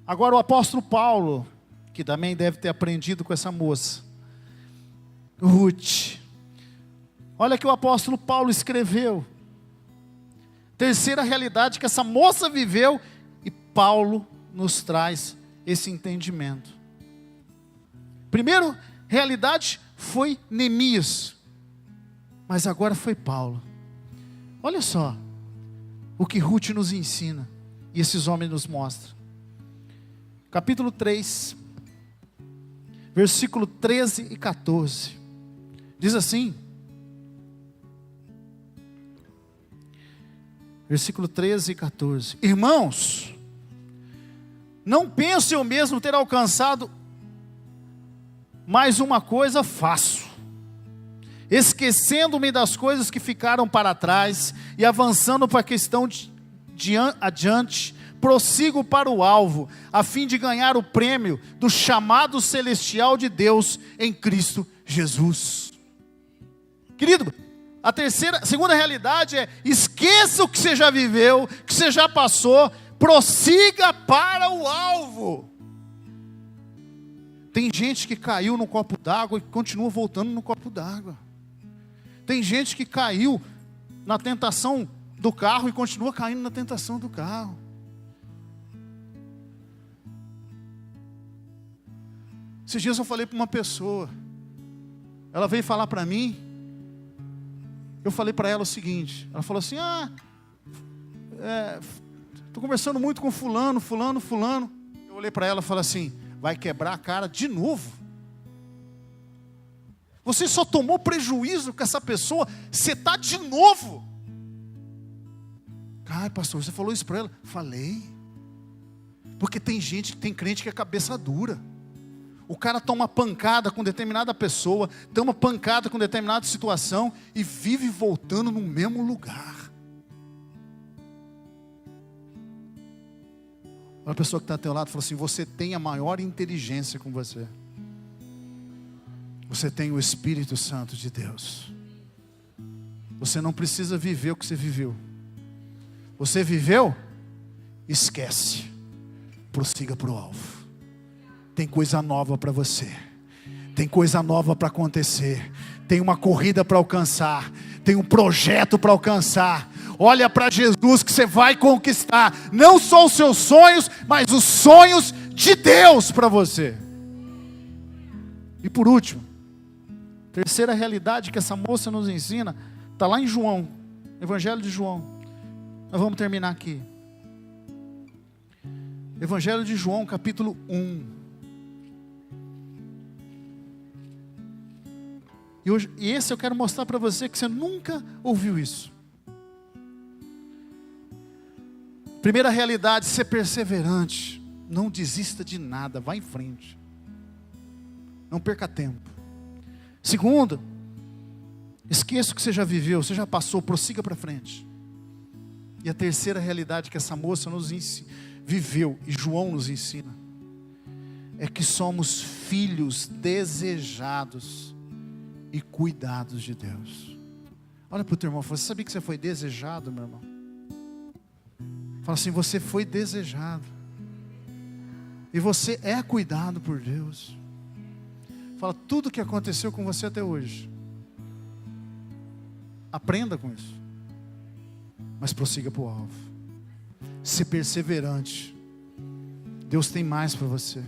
Agora o apóstolo Paulo, que também deve ter aprendido com essa moça, Ruth. Olha que o apóstolo Paulo escreveu. Terceira realidade que essa moça viveu, e Paulo nos traz esse entendimento. Primeiro realidade foi Neemias, mas agora foi Paulo. Olha só o que Ruth nos ensina e esses homens nos mostram. Capítulo 3, versículo 13 e 14. Diz assim, versículo 13 e 14. Irmãos, não penso eu mesmo ter alcançado, mas uma coisa faço, esquecendo-me das coisas que ficaram para trás e avançando para a questão adiante, prossigo para o alvo, a fim de ganhar o prêmio do chamado celestial de Deus em Cristo Jesus. Querido, segunda realidade é: esqueça o que você já viveu, que você já passou, prossiga para o alvo. Tem gente que caiu no copo d'água e continua voltando no copo d'água. Tem gente que caiu na tentação do carro e continua caindo na tentação do carro. Esses dias eu falei para uma pessoa, ela veio falar para mim, eu falei para ela o seguinte, ela falou assim, estou conversando muito com fulano. Eu olhei para ela e falei assim, vai quebrar a cara de novo? Você só tomou prejuízo com essa pessoa, você está de novo. Ai, pastor, você falou isso para ela? Falei. Porque tem crente que é cabeça dura. O cara toma pancada com determinada pessoa, toma pancada com determinada situação e vive voltando no mesmo lugar. Olha a pessoa que está ao teu lado e fala assim, você tem a maior inteligência com você. Você tem o Espírito Santo de Deus. Você não precisa viver o que você viveu. Você viveu? Esquece. Prossiga para o alvo. Tem coisa nova para você. Tem coisa nova para acontecer. Tem uma corrida para alcançar. Tem um projeto para alcançar. Olha para Jesus que você vai conquistar. Não só os seus sonhos, mas os sonhos de Deus para você. E por último, terceira realidade que essa moça nos ensina, está lá em João, Evangelho de João. Nós vamos terminar aqui. Evangelho de João, capítulo 1. E esse eu quero mostrar para você que você nunca ouviu isso. Primeira realidade, ser perseverante. Não desista de nada, vá em frente. Não perca tempo. Segunda, esqueça o que você já viveu, você já passou, prossiga para frente. E a terceira realidade que essa moça viveu, e João nos ensina, é que somos filhos desejados e cuidados de Deus. Olha para o teu irmão, você sabia que você foi desejado, meu irmão? Fala assim, você foi desejado. E você é cuidado por Deus. Fala tudo o que aconteceu com você até hoje. Aprenda com isso. Mas prossiga para o alvo. Ser perseverante. Deus tem mais para você.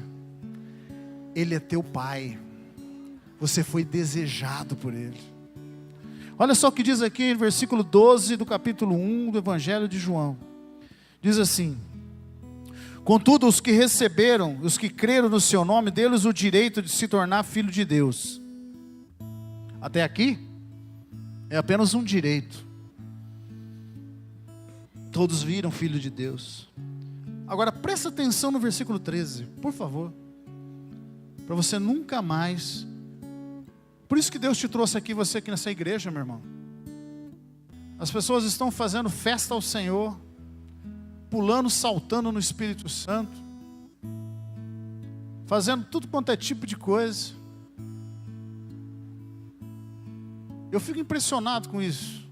Ele é teu Pai. Você foi desejado por Ele. Olha só o que diz aqui no versículo 12 do capítulo 1 do Evangelho de João. Diz assim: Contudo, os que receberam, os que creram no seu nome, deles o direito de se tornar filho de Deus. Até aqui, é apenas um direito. Todos viram filho de Deus. Agora, presta atenção no versículo 13, por favor. Para você nunca mais... Por isso que Deus te trouxe aqui, você aqui nessa igreja, meu irmão. As pessoas estão fazendo festa ao Senhor, pulando, saltando no Espírito Santo, fazendo tudo quanto é tipo de coisa. Eu fico impressionado com isso.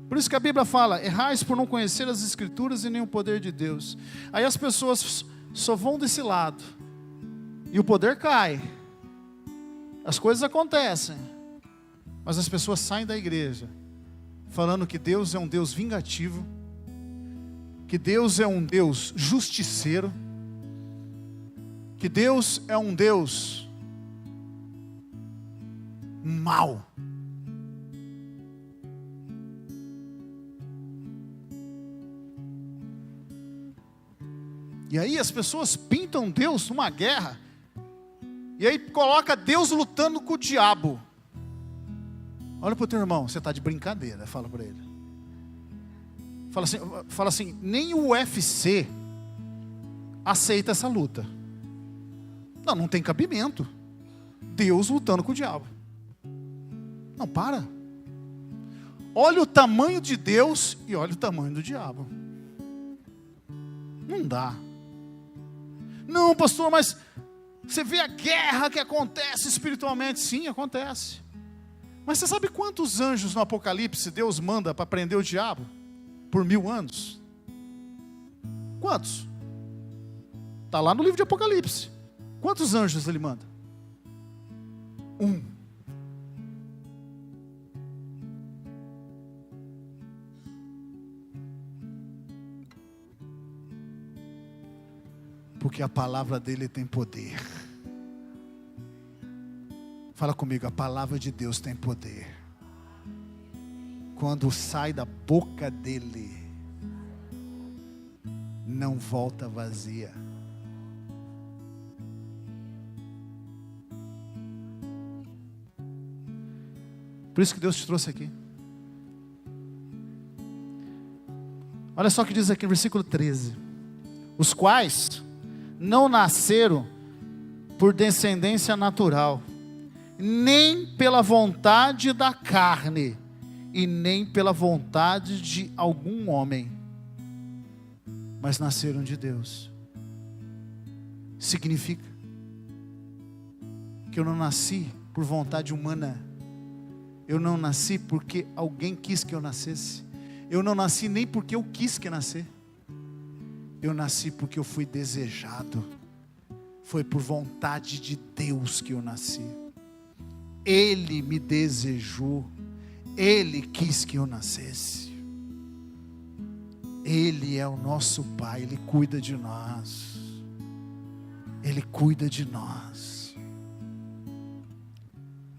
Por isso que a Bíblia fala: errais por não conhecer as Escrituras e nem o poder de Deus. Aí as pessoas só vão desse lado, e o poder cai, as coisas acontecem, mas as pessoas saem da igreja falando que Deus é um Deus vingativo, que Deus é um Deus justiceiro, que Deus é um Deus mau. E aí as pessoas pintam Deus numa guerra, e aí coloca Deus lutando com o diabo. Olha para o teu irmão, você está de brincadeira, fala para ele. Fala assim, nem o UFC aceita essa luta. Não tem cabimento. Deus lutando com o diabo. Não, para. Olha o tamanho de Deus e olha o tamanho do diabo. Não dá. Não, pastor, mas você vê a guerra que acontece espiritualmente. Sim, acontece. Mas você sabe quantos anjos no Apocalipse Deus manda para prender o diabo? Por 1000 anos. Quantos? Está lá no livro de Apocalipse. Quantos anjos ele manda? 1. Porque a palavra dele tem poder. Fala comigo, a palavra de Deus tem poder. Quando sai da boca dele, não volta vazia. Por isso que Deus te trouxe aqui. Olha só o que diz aqui no versículo 13. Os quais não nasceram por descendência natural, nem pela vontade da carne, e nem pela vontade de algum homem, mas nasceram de Deus. Significa que eu não nasci por vontade humana. Eu não nasci porque alguém quis que eu nascesse. Eu não nasci nem porque eu quis que nascer. Eu nasci porque eu fui desejado. Foi por vontade de Deus que eu nasci. Ele me desejou. Ele quis que eu nascesse. Ele é o nosso Pai. Ele cuida de nós. Ele cuida de nós.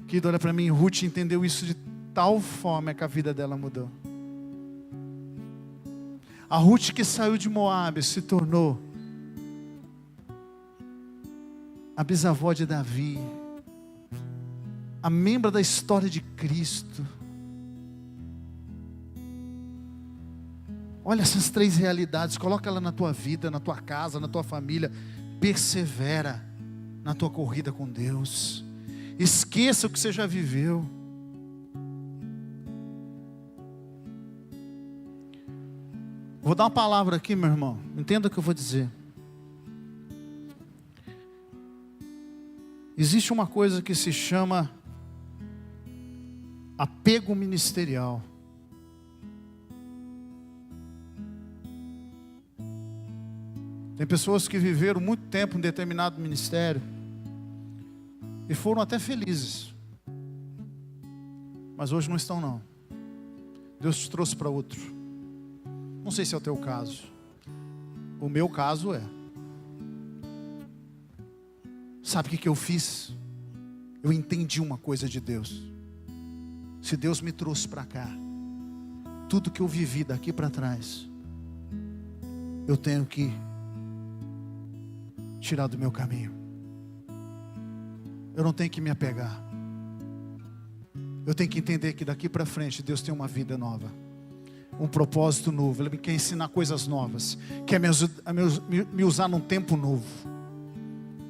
Querido, olha para mim. Ruth entendeu isso de tal forma que a vida dela mudou. A Ruth que saiu de Moabe se tornou a bisavó de Davi, a membro da história de Cristo. Olha essas 3 realidades, coloca ela na tua vida, na tua casa, na tua família. Persevera na tua corrida com Deus. Esqueça o que você já viveu. Vou dar uma palavra aqui, meu irmão. Entenda o que eu vou dizer. Existe uma coisa que se chama apego ministerial. Tem pessoas que viveram muito tempo em determinado ministério e foram até felizes, mas hoje não estão não. Deus te trouxe para outro. Não sei se é o teu caso. O meu caso é. Sabe o que eu fiz? Eu entendi uma coisa de Deus. Se Deus me trouxe para cá, tudo que eu vivi daqui para trás, eu tenho que tirar do meu caminho. Eu não tenho que me apegar. Eu tenho que entender que daqui para frente Deus tem uma vida nova, um propósito novo. Ele quer ensinar coisas novas, quer me usar num tempo novo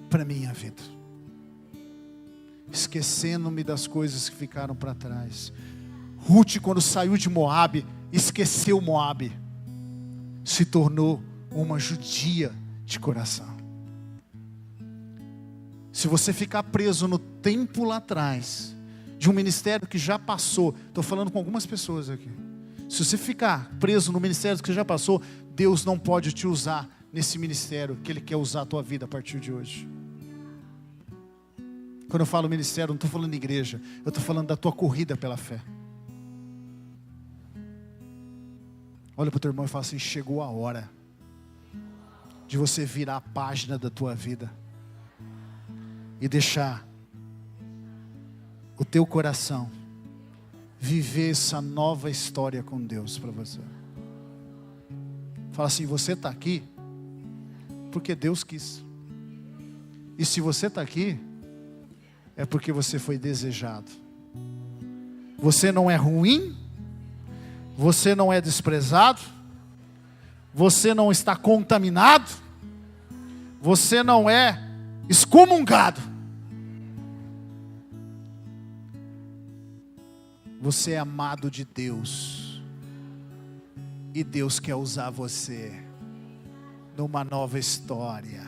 para a minha vida, esquecendo-me das coisas que ficaram para trás. Ruth, quando saiu de Moabe, esqueceu Moabe, se tornou uma judia de coração. Se você ficar preso no tempo lá atrás, de um ministério que já passou, estou falando com algumas pessoas aqui, se você ficar preso no ministério que já passou, Deus não pode te usar nesse ministério que Ele quer usar a tua vida a partir de hoje. Quando eu falo ministério, não estou falando igreja, eu estou falando da tua corrida pela fé. Olha para o teu irmão e fala assim: chegou a hora de você virar a página da tua vida e deixar o teu coração viver essa nova história com Deus para você. Fala assim: você está aqui porque Deus quis. E se você está aqui, é porque você foi desejado. Você não é ruim, você não é desprezado, você não está contaminado, você não é excomungado. Você é amado de Deus. E Deus quer usar você numa nova história.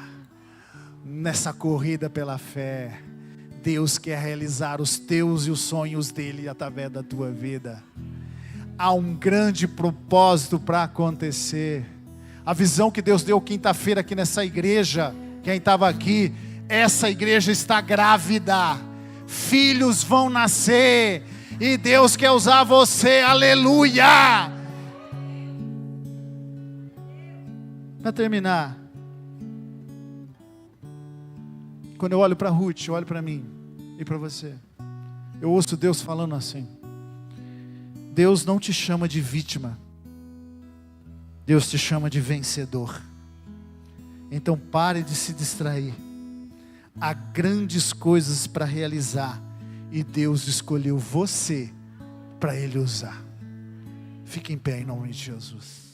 Nessa corrida pela fé, Deus quer realizar os teus e os sonhos dele através da tua vida. Há um grande propósito para acontecer. A visão que Deus deu quinta-feira aqui nessa igreja, quem estava aqui, essa igreja está grávida. Filhos vão nascer. E Deus quer usar você, aleluia! Para terminar, quando eu olho para Ruth, eu olho para mim e para você, eu ouço Deus falando assim: Deus não te chama de vítima, Deus te chama de vencedor. Então pare de se distrair. Há grandes coisas para realizar. E Deus escolheu você para Ele usar. Fique em pé em nome de Jesus.